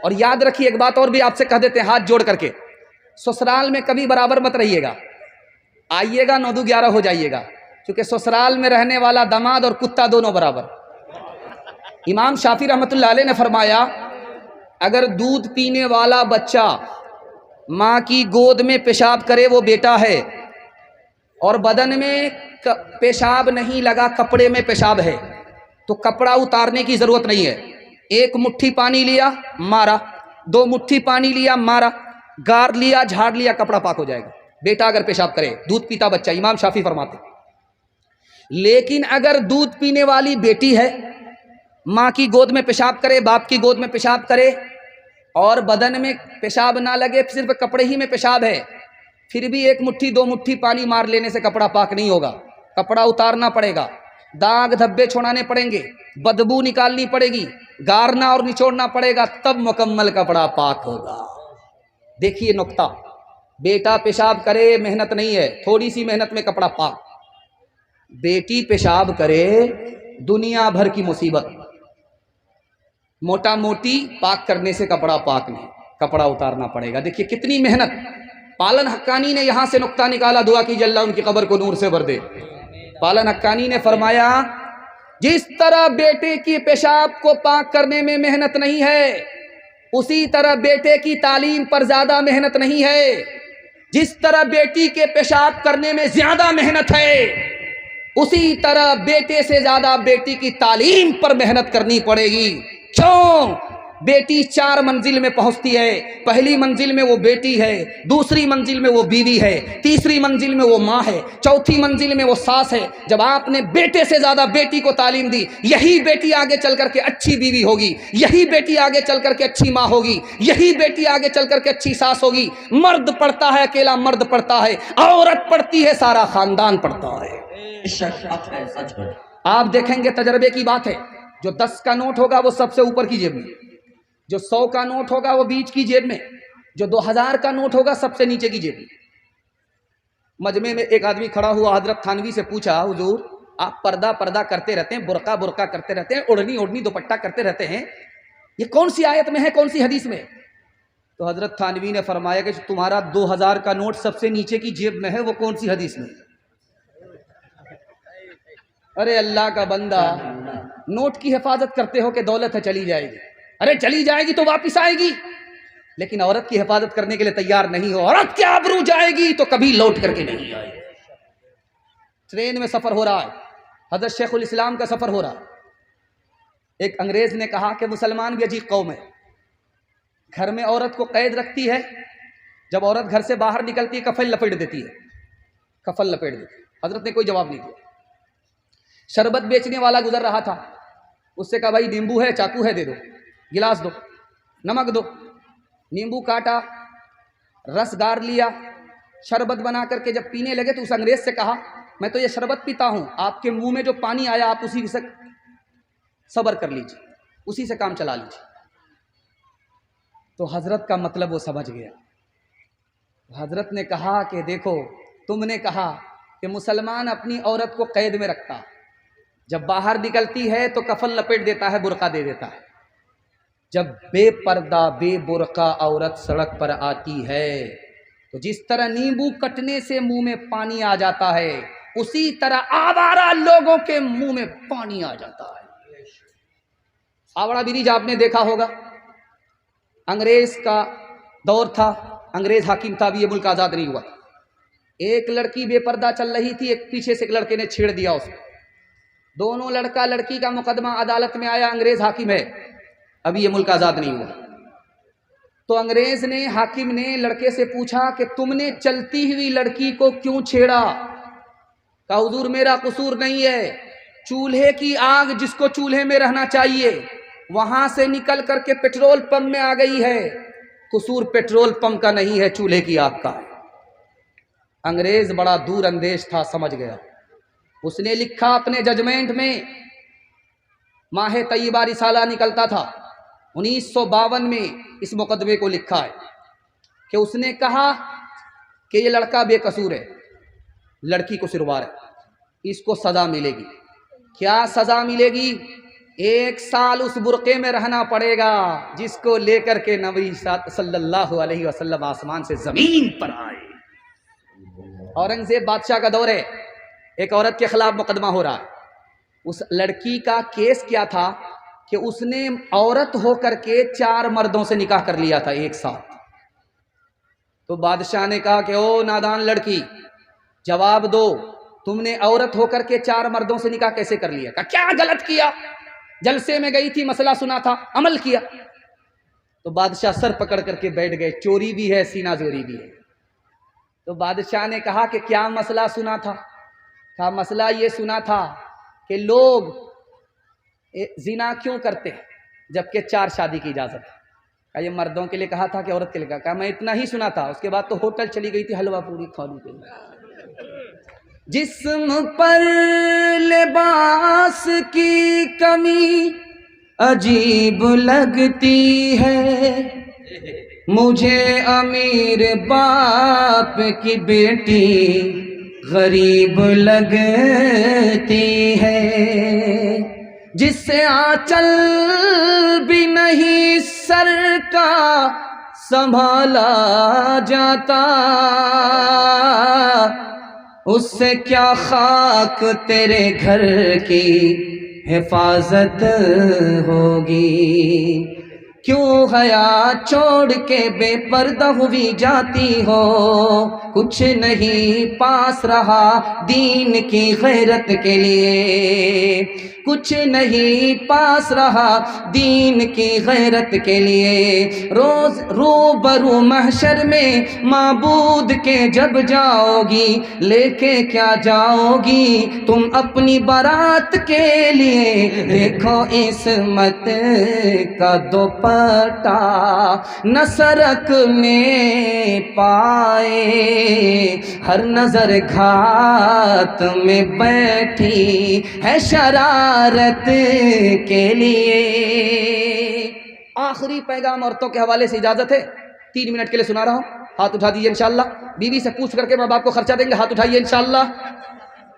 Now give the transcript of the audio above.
اور یاد رکھیے ایک بات اور بھی آپ سے کہہ دیتے ہیں ہاتھ جوڑ کر کے، سسرال میں کبھی برابر مت رہیے گا، آئیے گا 9 دو 11 ہو جائیے گا، کیونکہ سسرال میں رہنے والا داماد اور کتا دونوں برابر۔ امام شافعی رحمۃ اللہ علیہ نے فرمایا اگر دودھ پینے والا بچہ ماں کی گود میں پیشاب کرے وہ بیٹا ہے، اور بدن میں پیشاب نہیں لگا کپڑے میں پیشاب ہے، تو کپڑا اتارنے کی ضرورت نہیں ہے، 1 مٹھی پانی لیا مارا، 2 مٹھی پانی لیا مارا، گار لیا جھاڑ لیا، کپڑا پاک ہو جائے گا۔ بیٹا اگر پیشاب کرے، دودھ پیتا بچہ، امام شافعی فرماتے۔ لیکن اگر دودھ پینے والی بیٹی ہے، ماں کی گود میں پیشاب کرے، باپ کی گود میں پیشاب کرے، اور بدن میں پیشاب نہ لگے، صرف کپڑے ہی میں پیشاب ہے، پھر بھی 1 مٹھی 2 مٹھی پانی مار لینے سے کپڑا پاک نہیں ہوگا، کپڑا اتارنا پڑے گا، داغ دھبے چھوڑانے پڑیں گے، بدبو نکالنی پڑے گی، گارنا اور نچوڑنا پڑے گا، تب مکمل کپڑا پاک ہوگا۔ دیکھیے نقطہ، بیٹا پیشاب کرے محنت نہیں ہے، تھوڑی سی محنت میں کپڑا پاک، بیٹی پیشاب کرے دنیا بھر کی مصیبت، موٹا موٹی پاک کرنے سے کپڑا پاک نہیں، کپڑا اتارنا پڑے گا۔ دیکھیے کتنی محنت۔ پالن حقانی نے یہاں سے نقطہ نکالا، دعا کیجیے اللہ ان کی قبر کو نور سے بھر دے۔ پالن حقانی نے فرمایا جس طرح بیٹے کی پیشاب کو پاک کرنے میں محنت نہیں ہے، اسی طرح بیٹے کی تعلیم پر زیادہ محنت نہیں ہے۔ جس طرح بیٹی کے پیشاب کرنے میں زیادہ محنت ہے، اسی طرح بیٹے سے زیادہ بیٹی کی تعلیم پر محنت کرنی پڑے گی۔ کیوں؟ بیٹی 4 منزل میں پہنچتی ہے، پہلی منزل میں وہ بیٹی ہے، دوسری منزل میں وہ بیوی ہے، تیسری منزل میں وہ ماں ہے، چوتھی منزل میں وہ ساس ہے۔ جب آپ نے بیٹے سے زیادہ بیٹی کو تعلیم دی، یہی بیٹی آگے چل کر کے اچھی بیوی ہوگی، یہی بیٹی آگے چل کر کے اچھی ماں ہوگی، یہی بیٹی آگے چل کر کے اچھی ساس ہوگی۔ مرد پڑھتا ہے اکیلا مرد پڑھتا ہے، عورت پڑھتی ہے سارا خاندان پڑھتا ہے۔ آپ دیکھیں گے تجربے کی بات ہے، جو 10 کا نوٹ ہوگا وہ سب سے اوپر کی جیب میں، جو 100 کا نوٹ ہوگا وہ بیچ کی جیب میں، جو 2000 کا نوٹ ہوگا سب سے نیچے کی جیب میں۔ مجمع میں ایک آدمی کھڑا ہوا، حضرت تھانوی سے پوچھا حضور آپ پردہ کرتے رہتے ہیں، برقع کرتے رہتے ہیں، اوڑھنی دوپٹہ کرتے رہتے ہیں، یہ کون سی آیت میں ہے، کون سی حدیث میں؟ تو حضرت تھانوی نے فرمایا کہ تمہارا 2000 کا نوٹ سب سے نیچے کی جیب میں ہے، وہ کون سی حدیث میں؟ ارے اللہ کا بندہ، نوٹ کی حفاظت کرتے ہو کہ دولت ہے چلی جائے گی، ارے چلی جائے گی تو واپس آئے گی، لیکن عورت کی حفاظت کرنے کے لیے تیار نہیں ہو، عورت کی آبرو جائے گی تو کبھی لوٹ کر کے نہیں آئے گی۔ ٹرین میں سفر ہو رہا ہے، حضرت شیخ الاسلام کا سفر ہو رہا ہے، ایک انگریز نے کہا کہ مسلمان بھی عجیب قوم ہے، گھر میں عورت کو قید رکھتی ہے، جب عورت گھر سے باہر نکلتی ہے کفن لپیٹ دیتی ہے، کفن لپیٹ دیتی ہے۔ حضرت نے کوئی جواب نہیں دیا۔ شربت بیچنے والا گزر رہا تھا، اس سے کہا بھائی نیمبو ہے، چاقو ہے، دے دو، گلاس دو، نمک دو، نیمبو کاٹا، رس گار لیا، شربت بنا کر کے جب پینے لگے تو اس انگریز سے کہا میں تو یہ شربت پیتا ہوں، آپ کے منہ میں جو پانی آیا آپ اسی سے صبر کر لیجیے، اسی سے کام چلا لیجیے۔ تو حضرت کا مطلب وہ سمجھ گیا۔ حضرت نے کہا کہ دیکھو تم نے کہا کہ مسلمان اپنی عورت کو قید میں رکھتا، جب باہر نکلتی ہے تو کفن لپیٹ دیتا ہے، برقع دے دیتا ہے، جب بے پردہ بے برقع عورت سڑک پر آتی ہے تو جس طرح نیمبو کٹنے سے منہ میں پانی آ جاتا ہے، اسی طرح آوارہ لوگوں کے منہ میں پانی آ جاتا ہے۔ آوڑا بریج آپ نے دیکھا ہوگا، انگریز کا دور تھا، انگریز حاکم تھا، ابھی یہ ملک آزاد نہیں ہوا۔ ایک لڑکی بے پردہ چل رہی تھی، ایک پیچھے سے ایک لڑکے نے چھیڑ دیا اس کو، دونوں لڑکا لڑکی کا مقدمہ عدالت میں آیا، انگریز حاکم ہے، ابھی یہ ملک آزاد نہیں ہوا۔ تو انگریز نے حاکم نے لڑکے سے پوچھا کہ تم نے چلتی ہوئی لڑکی کو کیوں چھیڑا؟ کہا حضور میرا قصور نہیں ہے، چولہے کی آگ جس کو چولہے میں رہنا چاہیے وہاں سے نکل کر کے پیٹرول پمپ میں آ گئی ہے، قصور پیٹرول پمپ کا نہیں ہے، چولہے کی آگ کا ہے۔ انگریز بڑا دور اندیش تھا، سمجھ گیا، اس نے لکھا اپنے ججمنٹ میں، ماہ طیبہ رسالہ نکلتا تھا 1952 میں، اس مقدمے کو لکھا ہے کہ اس نے کہا کہ یہ لڑکا بے قصور ہے، لڑکی کو سروار ہے، اس کو سزا ملے گی۔ کیا سزا ملے گی؟ ایک سال اس برقعے میں رہنا پڑے گا جس کو لے کر کے نبی صلی اللہ علیہ وسلم آسمان سے زمین پر آئے۔ اورنگزیب بادشاہ کا دور ہے، ایک عورت کے خلاف مقدمہ ہو رہا ہے۔ اس لڑکی کا کیس کیا تھا کہ اس نے عورت ہو کر کے 4 مردوں سے نکاح کر لیا تھا ایک ساتھ۔ تو بادشاہ نے کہا کہ او نادان لڑکی، جواب دو، تم نے عورت ہو کر کے 4 مردوں سے نکاح کیسے کر لیا؟ کہا کیا غلط کیا؟ جلسے میں گئی تھی، مسئلہ سنا تھا، عمل کیا۔ تو بادشاہ سر پکڑ کر کے بیٹھ گئے، چوری بھی ہے سینہ زوری بھی ہے۔ تو بادشاہ نے کہا کہ کیا مسئلہ سنا تھا؟ کہا مسئلہ یہ سنا تھا کہ لوگ زنا کیوں کرتے ہیں جبکہ 4 شادی کی اجازت ہے؟ کہا یہ مردوں کے لیے کہا تھا کہ عورت کے لیے کہا میں اتنا ہی سنا تھا، اس کے بعد تو ہوٹل چلی گئی تھی حلوہ پوری کھانے کے لیے۔ جسم پر لباس کی کمی عجیب لگتی ہے، مجھے امیر باپ کی بیٹی غریب لگتی ہے، جس سے آنچل بھی نہیں سر کا سنبھالا جاتا، اس سے کیا خاک تیرے گھر کی حفاظت ہوگی؟ کیوں حیا چھوڑ کے بے پردہ ہوئی جاتی ہو؟ کچھ نہیں پاس رہا دین کی غیرت کے لیے، کچھ نہیں پاس رہا دین کی غیرت کے لیے۔ روز روبرو محشر میں معبود کے جب جاؤ گی، لے کے کیا جاؤ گی تم اپنی بارات کے لیے؟ دیکھو عصمت کا دوپٹہ نہ سرک میں پائے، ہر نظر گھات میں بیٹھی ہے شرارت کے لیے۔ آخری پیغام عورتوں کے حوالے سے اجازت ہے، 3 منٹ کے لیے سنا رہا ہوں، ہاتھ اٹھا دیجیے انشاءاللہ۔ بیوی سے پوچھ کر کے ماں باپ کو خرچہ دیں گے، ہاتھ اٹھائیے انشاءاللہ۔